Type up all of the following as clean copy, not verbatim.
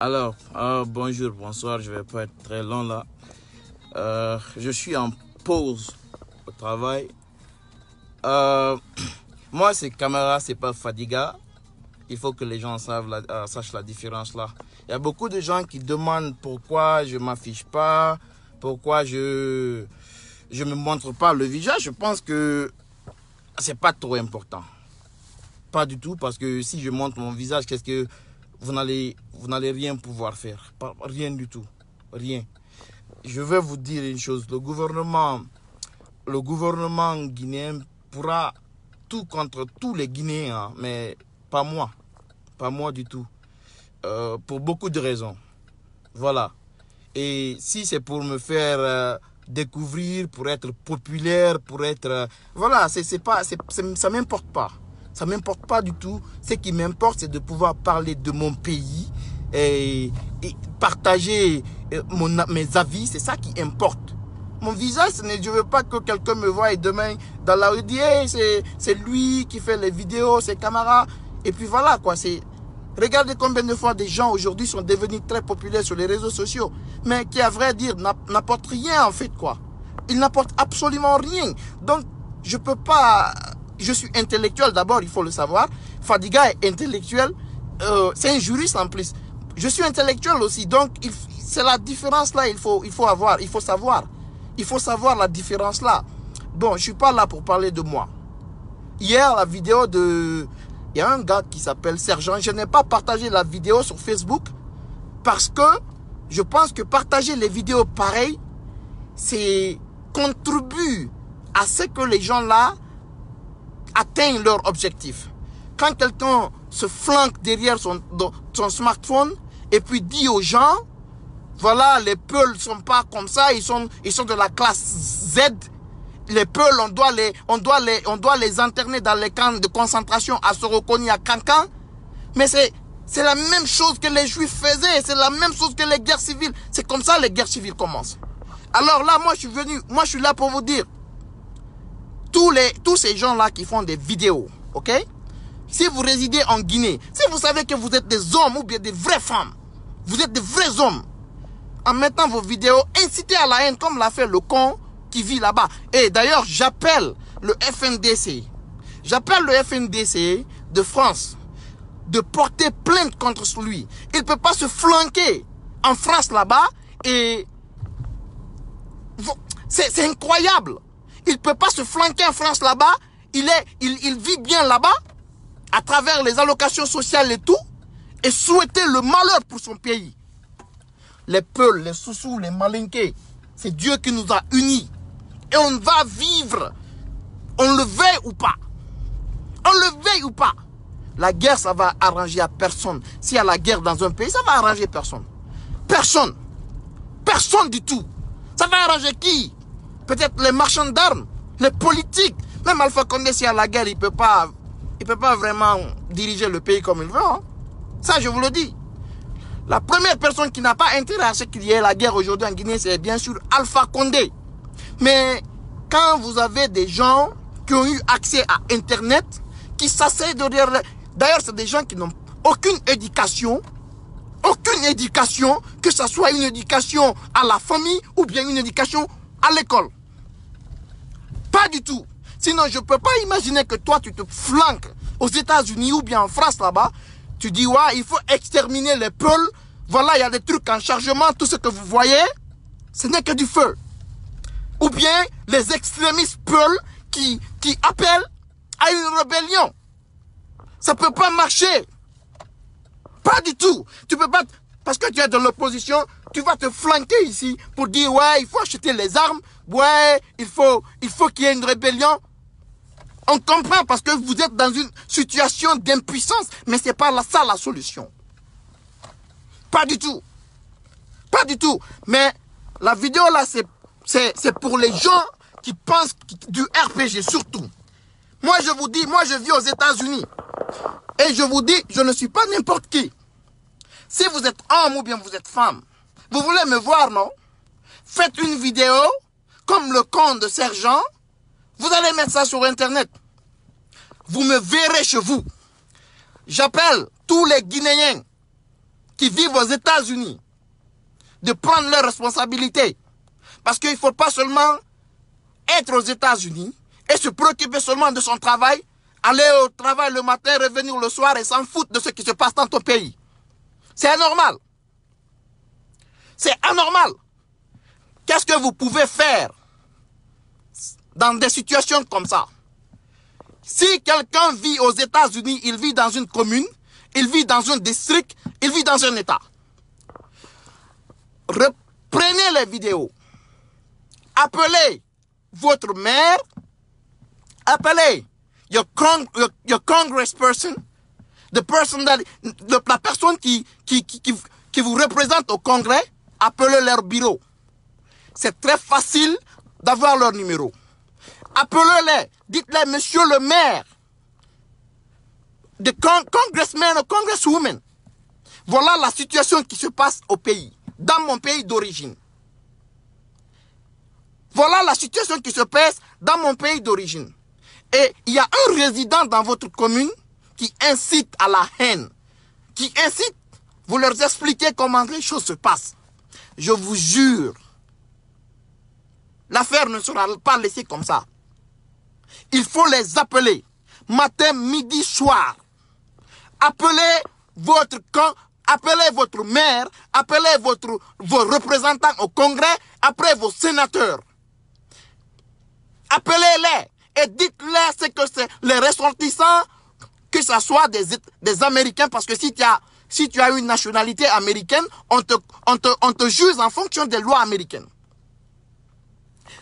Alors, bonjour, bonsoir, je vais pas être très long là. Je suis en pause au travail. Moi, c'est Camara, c'est pas Fadiga. Il faut que les gens sachent la différence là. Il y a beaucoup de gens qui demandent pourquoi je m'affiche pas, pourquoi je me montre pas le visage. Je pense que c'est pas trop important. Pas du tout, parce que si je montre mon visage, qu'est-ce que vous n'allez rien pouvoir faire. Rien du tout. Rien. Je vais vous dire une chose. Le gouvernement guinéen pourra tout contre tous les Guinéens, mais pas moi. Pas moi du tout. Pour beaucoup de raisons. Voilà. Et si c'est pour me faire découvrir, pour être populaire, pour être... voilà, ça m'importe pas. Ça ne m'importe pas du tout. Ce qui m'importe, c'est de pouvoir parler de mon pays et partager mes avis. C'est ça qui importe. Mon visage, je ne veux pas que quelqu'un me voie et demain, dans la rue, dit hey, c'est lui qui fait les vidéos, c'est Camara. Et puis voilà quoi. Regardez combien de fois des gens aujourd'hui sont devenus très populaires sur les réseaux sociaux. Mais qui, à vrai dire, n'apportent rien en fait quoi. Ils n'apportent absolument rien. Donc, je peux pas... Je suis intellectuel d'abord, il faut le savoir. Fadiga est intellectuel. C'est un juriste en plus. Je suis intellectuel aussi. Donc, c'est la différence là, il faut savoir. Il faut savoir la différence là. Bon, je ne suis pas là pour parler de moi. Hier, la vidéo de... Il y a un gars qui s'appelle Sergent. Je n'ai pas partagé la vidéo sur Facebook parce que je pense que partager les vidéos pareilles, c'est contribue à ce que les gens là atteignent leur objectif. Quand quelqu'un se flanque derrière son smartphone et puis dit aux gens, voilà, les Peuls ne sont pas comme ça, ils sont de la classe Z. Les Peuls, on doit les interner dans les camps de concentration à Sorokoni, à Kankan. Mais c'est la même chose que les Juifs faisaient, c'est la même chose que les guerres civiles. C'est comme ça les guerres civiles commencent. Alors là, moi je suis là pour vous dire, tous ces gens-là qui font des vidéos, ok? Si vous résidez en Guinée, si vous savez que vous êtes des hommes ou bien des vraies femmes, vous êtes des vrais hommes, en mettant vos vidéos, incitez à la haine comme l'a fait le con qui vit là-bas. Et d'ailleurs, j'appelle le FNDC de France de porter plainte contre lui. Il ne peut pas se flanquer en France là-bas et... C'est incroyable. Il ne peut pas se flanquer en France là-bas. Il vit bien là-bas, à travers les allocations sociales et tout, et souhaiter le malheur pour son pays. Les Peuls, les Soussous, les Malinqués, c'est Dieu qui nous a unis. Et on va vivre, on le veuille ou pas. On le veuille ou pas. La guerre, ça va arranger à personne. S'il y a la guerre dans un pays, ça va arranger personne. Personne. Personne du tout. Ça va arranger qui? Peut-être les marchands d'armes, les politiques. Même Alpha Condé, s'il y a la guerre, il peut pas vraiment diriger le pays comme il veut. Hein. Ça, je vous le dis. La première personne qui n'a pas intérêt à ce qu'il y ait la guerre aujourd'hui en Guinée, c'est bien sûr Alpha Condé. Mais quand vous avez des gens qui ont eu accès à Internet, qui s'asseyent derrière... D'ailleurs, c'est des gens qui n'ont aucune éducation, que ce soit une éducation à la famille ou bien une éducation à l'école. Pas du tout. Sinon, je ne peux pas imaginer que toi, tu te flanques aux États-Unis ou bien en France là-bas. Tu dis, ouais, il faut exterminer les Peuls. Voilà, il y a des trucs en chargement. Tout ce que vous voyez, ce n'est que du feu. Ou bien les extrémistes Peuls qui appellent à une rébellion. Ça ne peut pas marcher. Pas du tout. Tu peux pas... Parce que tu es dans l'opposition, tu vas te flanquer ici pour dire, ouais, il faut acheter les armes. Ouais, il faut qu'il y ait une rébellion. On comprend parce que vous êtes dans une situation d'impuissance. Mais ce n'est pas ça la solution. Pas du tout. Pas du tout. Mais la vidéo là, c'est pour les gens qui pensent du RPG surtout. Moi, je vous dis, moi, je vis aux États-Unis. Et je vous dis, je ne suis pas n'importe qui. Si vous êtes homme ou bien vous êtes femme, vous voulez me voir, non? Faites une vidéo comme le compte de Sergent. Vous allez mettre ça sur Internet. Vous me verrez chez vous. J'appelle tous les Guinéens qui vivent aux États-Unis de prendre leurs responsabilités. Parce qu'il ne faut pas seulement être aux États-Unis et se préoccuper seulement de son travail, aller au travail le matin, revenir le soir et s'en foutre de ce qui se passe dans ton pays. C'est anormal. C'est anormal. Qu'est-ce que vous pouvez faire dans des situations comme ça? Si quelqu'un vit aux États-Unis, il vit dans une commune, il vit dans un district, il vit dans un État. Reprenez les vidéos. Appelez votre maire, appelez your congressperson, la personne qui vous représente au Congrès, appelez leur bureau. C'est très facile d'avoir leur numéro. Appelez-les, dites-les, monsieur le maire, the congressman ou congresswoman. Voilà la situation qui se passe au pays, dans mon pays d'origine. Voilà la situation qui se passe dans mon pays d'origine. Et il y a un résident dans votre commune qui incite à la haine, qui incite, vous leur expliquez comment les choses se passent. Je vous jure, l'affaire ne sera pas laissée comme ça. Il faut les appeler, matin, midi, soir. Appelez votre maire, appelez vos représentants au Congrès, après vos sénateurs. Appelez-les et dites-les ce que c'est les ressortissants, que ce soit des Américains, parce que si tu as une nationalité américaine, on te juge en fonction des lois américaines.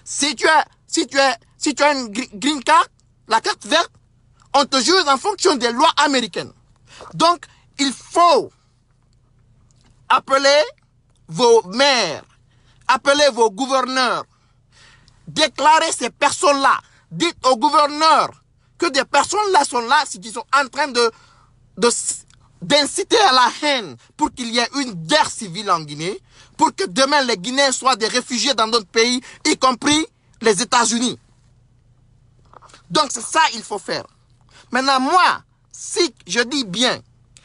Si tu as une green card, la carte verte, on te juge en fonction des lois américaines. Donc, il faut appeler vos maires, appeler vos gouverneurs, déclarer ces personnes-là. Dites aux gouverneurs que des personnes-là sont là, qui sont en train d'inciter à la haine pour qu'il y ait une guerre civile en Guinée, pour que demain les Guinéens soient des réfugiés dans d'autres pays, y compris les États-Unis. Donc c'est ça qu'il faut faire. Maintenant moi, si je dis bien,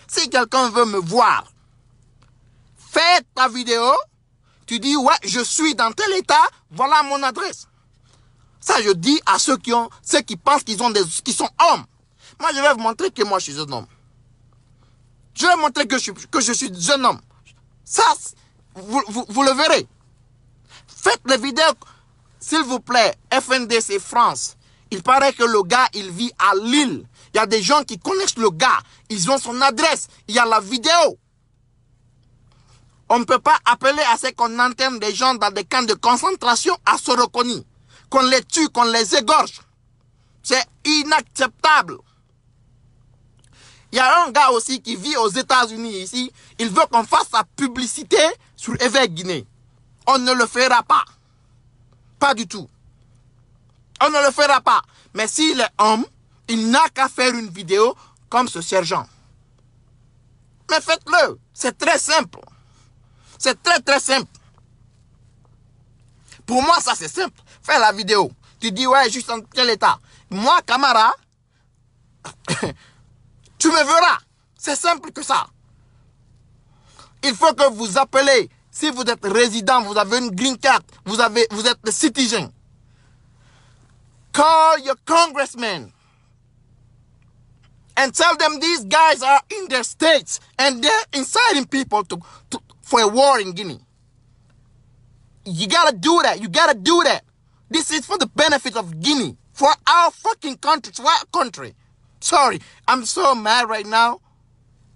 si quelqu'un veut me voir, fais ta vidéo, tu dis ouais, je suis dans tel état, voilà mon adresse. Ça je dis à ceux qui pensent qu'ils sont hommes. Moi je vais vous montrer que moi je suis un homme. Je vais montrer que je suis un homme. Ça, vous le verrez. Faites les vidéos, s'il vous plaît, FNDC France. Il paraît que le gars, il vit à Lille. Il y a des gens qui connaissent le gars. Ils ont son adresse. Il y a la vidéo. On ne peut pas appeler à ce qu'on enterre des gens dans des camps de concentration à Sorokoni. Qu'on les tue, qu'on les égorge. C'est inacceptable. Il y a un gars aussi qui vit aux États-Unis ici. Il veut qu'on fasse sa publicité sur Éveil Guinée. On ne le fera pas. Pas du tout. On ne le fera pas. Mais s'il est homme, il n'a qu'à faire une vidéo comme ce sergent. Mais faites-le. C'est très simple. C'est très très simple. Pour moi, ça c'est simple. Fais la vidéo. Tu dis, ouais, juste en quel état. Moi, Camara, tu me verras. C'est simple que ça. Il faut que vous appelez. Si vous êtes résident, vous avez une green card, vous êtes citizen. Call your congressman and tell them these guys are in their states and they're inciting people for a war in Guinea. You gotta do that. You gotta do that. This is for the benefit of Guinea, for our fucking country, for our country. Sorry, I'm so mad right now,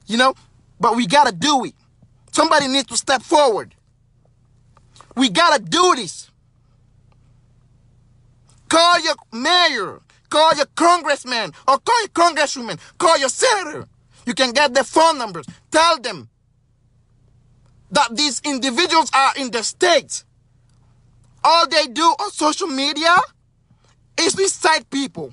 you know, but we gotta do it. Somebody needs to step forward. We gotta do this. Call your mayor, call your congressman, or call your congresswoman, call your senator. You can get their phone numbers. Tell them that these individuals are in the states. All they do on social media is incite people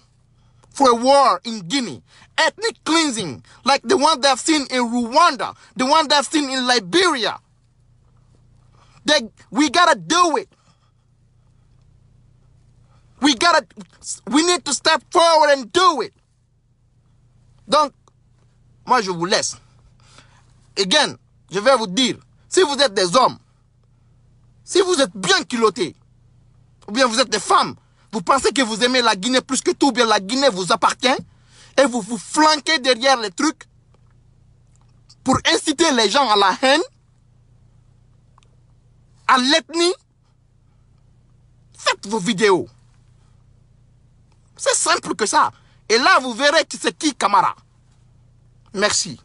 for a war in Guinea. Ethnic cleansing, like the one they've seen in Rwanda, the one they've seen in Liberia. We gotta do it. We need to step forward and do it. Donc, moi je vous laisse. Again, je vais vous dire, si vous êtes des hommes, si vous êtes bien culottés, ou bien vous êtes des femmes, vous pensez que vous aimez la Guinée plus que tout, ou bien la Guinée vous appartient, et vous vous flanquez derrière les trucs pour inciter les gens à la haine, à l'ethnie, faites vos vidéos. C'est simple que ça. Et là, vous verrez que c'est qui Camara. Merci.